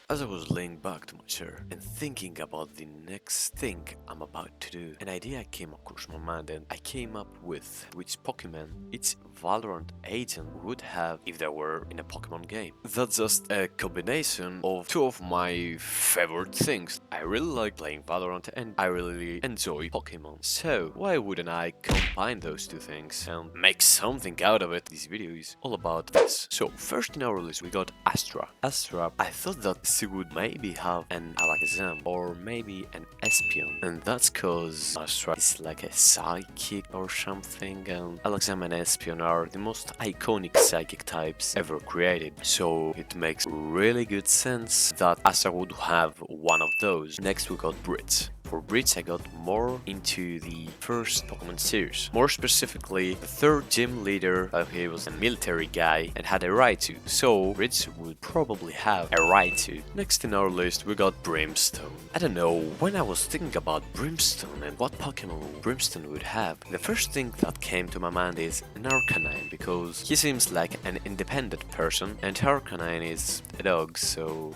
As I was laying back to my chair and thinking about the next thing I'm about to do, an idea came across my mind and I came up with which Pokemon each Valorant agent would have if they were in a Pokemon game. That's just a combination of two of my favorite things. I really like playing Valorant and I really enjoy Pokemon. So why wouldn't I combine those two things and make something out of it? This video is all about this. So first in our list we got Astra. Astra, I thought that she would maybe have an Alakazam or maybe an Espion, and that's cause Astra is like a psychic or something, and Alakazam and Espion are the most iconic psychic types ever created, so it makes really good sense that Astra would have one of those. Next we got Brits. For Brits I got more into the first Pokemon series, more specifically the third gym leader. He was a military guy and had a Raichu, so Brits would probably have a Raichu. Next in our list we got Brimstone. I don't know, when I was thinking about Brimstone and what Pokemon Brimstone would have, the first thing that came to my mind is an Arcanine, because he seems like an independent person and Arcanine is a dog, so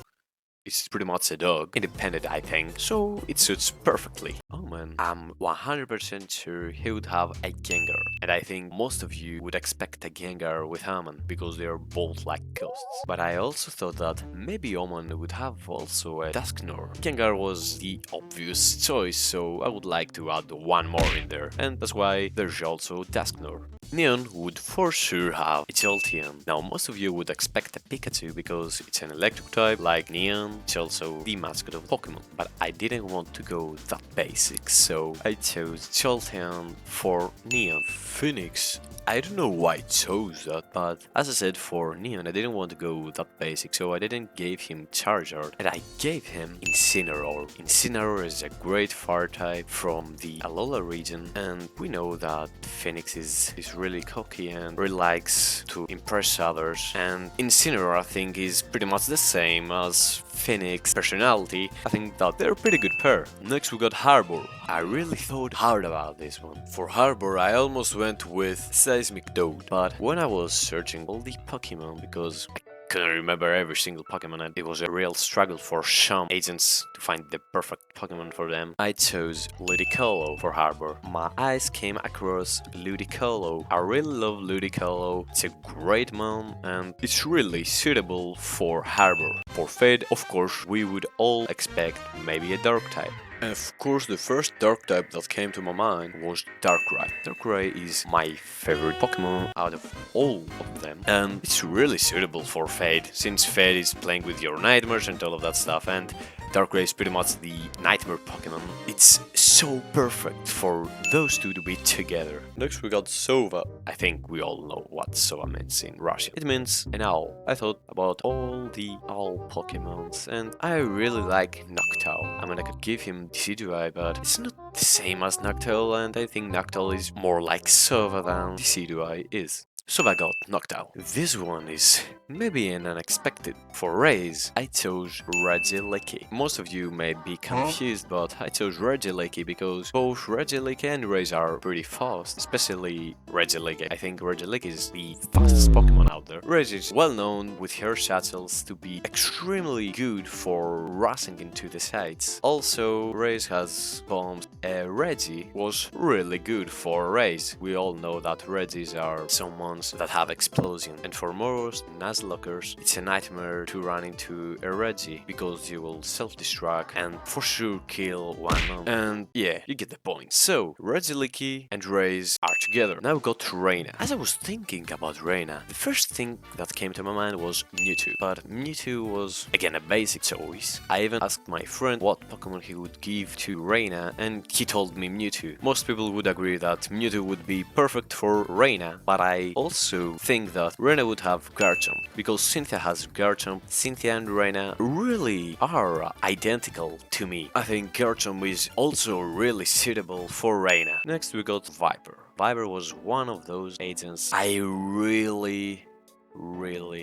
it's pretty much a dog, independent I think, so it suits perfectly. Omen, I'm 100% sure he would have a Gengar, and I think most of you would expect a Gengar with Omen because they are both like ghosts. But I also thought that maybe Omen would have also a Dusknoir. Gengar was the obvious choice, so I would like to add one more in there, and that's why there's also Dusknoir. Neon would for sure have a Jolteon. Now most of you would expect a Pikachu because it's an electric type like Neon, it's also the mascot of Pokemon, but I didn't want to go that basic, so I chose Jolteon for Neon. Phoenix, I don't know why I chose that, but as I said, for Neon I didn't want to go that basic, so I didn't give him Charizard and I gave him Incineroar. Incineroar is a great fire type from the Alola region, and we know that Phoenix is really cocky and really likes to impress others, and Incineroar I think is pretty much the same as Phoenix personality. I think that they're a pretty good pair. Next we got Harbor. I really thought hard about this one. For Harbor I almost went with Seismic Toad, but when I was searching all the Pokemon, because I couldn't remember every single Pokemon and it was a real struggle for some agents to find the perfect Pokemon for them, I chose Ludicolo for Harbor. My eyes came across Ludicolo. I really love Ludicolo, it's a great mom and it's really suitable for Harbor. For Fade, of course, we would all expect maybe a Dark type. And of course the first Dark type that came to my mind was Darkrai. Darkrai is my favorite Pokemon out of all of them, and it's really suitable for Fade, since Fade is playing with your nightmares and all of that stuff, and Darkrai is pretty much the nightmare Pokemon. It's so perfect for those two to be together. Next we got Sova. I think we all know what Sova means in Russian. It means an owl. I thought about all the owl Pokemons and I really like Noctowl. I mean, I could give him Decidueye, but it's not the same as Noctowl, and I think Noctowl is more like Sova than Decidueye is. So I got Noctowl. This one is maybe an unexpected. For Raze, I chose Regieleki. Most of you may be confused, but I chose Regieleki because both Regieleki and Raze are pretty fast, especially Regieleki. I think Regieleki is the fastest Pokemon out there. Raze is well known with her shuttles to be extremely good for rushing into the sites. Also, Raze has bombs. Reggie was really good for Raze. We all know that Regis are someone that have explosion, and for most Nuzlockers it's a nightmare to run into a Reggie because you will self-destruct and for sure kill one mom. And yeah, you get the point. So Regieleki and Raze are together. Now we got to Reyna. As I was thinking about Reyna, the first thing that came to my mind was Mewtwo, but Mewtwo was again a basic choice. I even asked my friend what Pokemon he would give to Reyna and he told me Mewtwo. Most people would agree that Mewtwo would be perfect for Reyna, but I also think that Reyna would have Garchomp, because Cynthia has Garchomp. Cynthia and Reyna really are identical to me. I think Garchomp is also really suitable for Reyna. Next we got Viper. Viper was one of those agents I really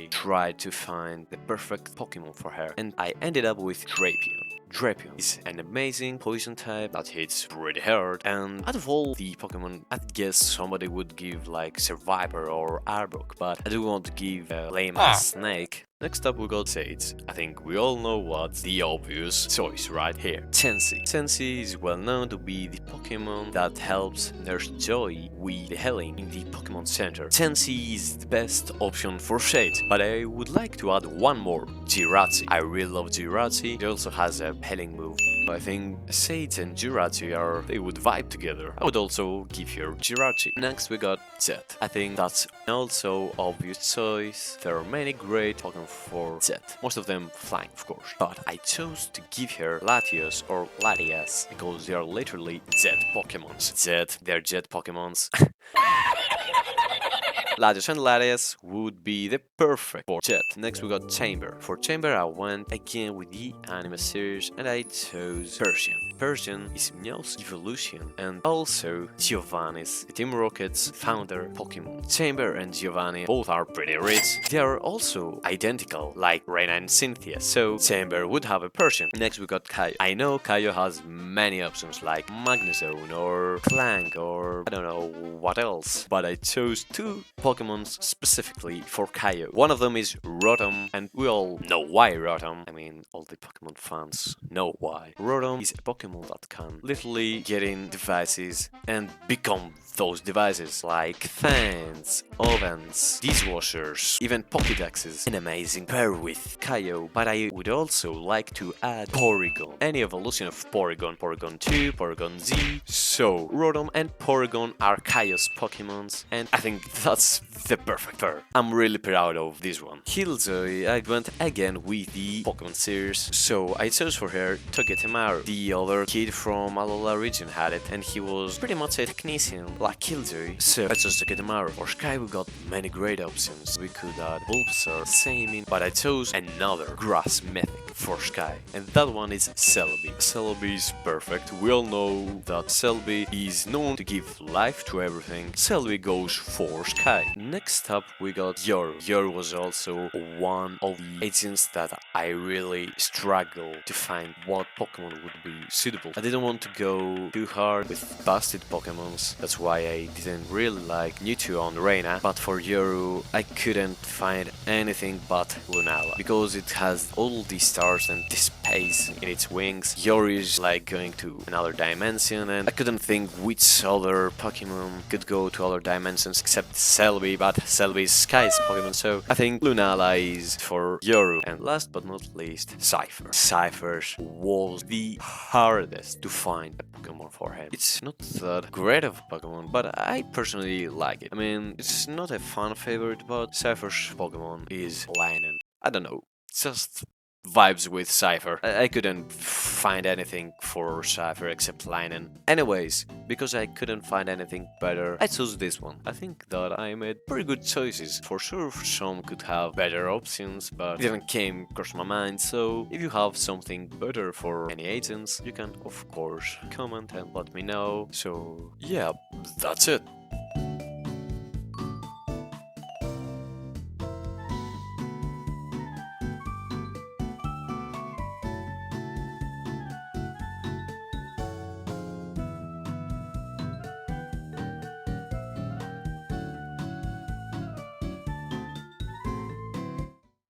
tried to find the perfect Pokemon for her, and I ended up with Drapion. Drapion is an amazing poison type that hits pretty hard, and out of all the Pokemon, I'd guess somebody would give like Survivor or Arbok, but I do want to give a lame Snake Next up we got Sage. I think we all know what's the obvious choice right here. Tensi. Tensi is well known to be the Pokemon that helps Nurse Joy with the healing in the Pokemon Center. Tensi is the best option for Shade, but I would like to add one more, Jirachi. I really love Jirachi. It also has a healing move. I think Sage and Jirachi they would vibe together. I would also give her Jirachi. Next we got Jett. I think that's also obvious choice. There are many great Pokemon for Jett. Most of them flying, of course. But I chose to give her Latios or Latias because they are literally Jett Pokemons. Jett, they're Jett Pokemons. Latios and Latias would be the perfect for Jett. Next we got Chamber. For Chamber I went again with the anime series and I chose Persian. Persian is Meowth's evolution and also Giovanni's, the Team Rocket's founder Pokemon. Chamber and Giovanni both are pretty rich. They are also identical like Reyna and Cynthia, so Chamber would have a Persian. Next we got Kaio. I know Kaio has many options like Magnezone or Clank or I don't know what else, but I chose two Pokemon specifically for Kaio. One of them is Rotom, and we all know why Rotom. I mean, all the Pokemon fans know why. Rotom is a Pokemon that can literally get in devices and become those devices like fans, ovens, dishwashers, even Pokédexes. An amazing pair with Kaio, but I would also like to add Porygon. Any evolution of Porygon, Porygon 2, Porygon Z. So, Rotom and Porygon are Kaio's Pokemons, and I think that's the perfect pair. I'm really proud of this one. Killjoy, I went again with the Pokemon series, so I chose for her Togedemaru. The other kid from Alola region had it, and he was pretty much a technician like Killjoy, so I chose Togedemaru. For Skye we got many great options. We could add Bulbasaur, Samin, but I chose another grass mythic for Skye, and that one is Celebi. Celebi is perfect. We all know that Celebi is known to give life to everything. Celebi goes for Skye. Next up we got Yoru. Yoru was also one of the agents that I really struggle to find what Pokemon would be suitable. I didn't want to go too hard with busted Pokemons, that's why I didn't really like Mewtwo on Reyna, but for Yoru I couldn't find anything but Lunala, because it has all these stars and this space in its wings. Yoru is like going to another dimension, and I couldn't think which other Pokemon could go to other dimensions except Celebi, but Celebi is Skye's Pokemon, so I think Lunala is for Yoru. And last but not least, Cypher. Cypher was the hardest to find a Pokemon for him. It's not that great of a Pokemon, but I personally like it. I mean, it's not a fan favorite, but Cypher's Pokemon is Linen. I don't know, just vibes with Cypher. I couldn't find anything for Cypher except Linen. Anyways, because I couldn't find anything better, I chose this one. I think that I made pretty good choices. For sure, some could have better options, but it didn't came across my mind, so if you have something better for any agents, you can of course comment and let me know. So yeah, that's it.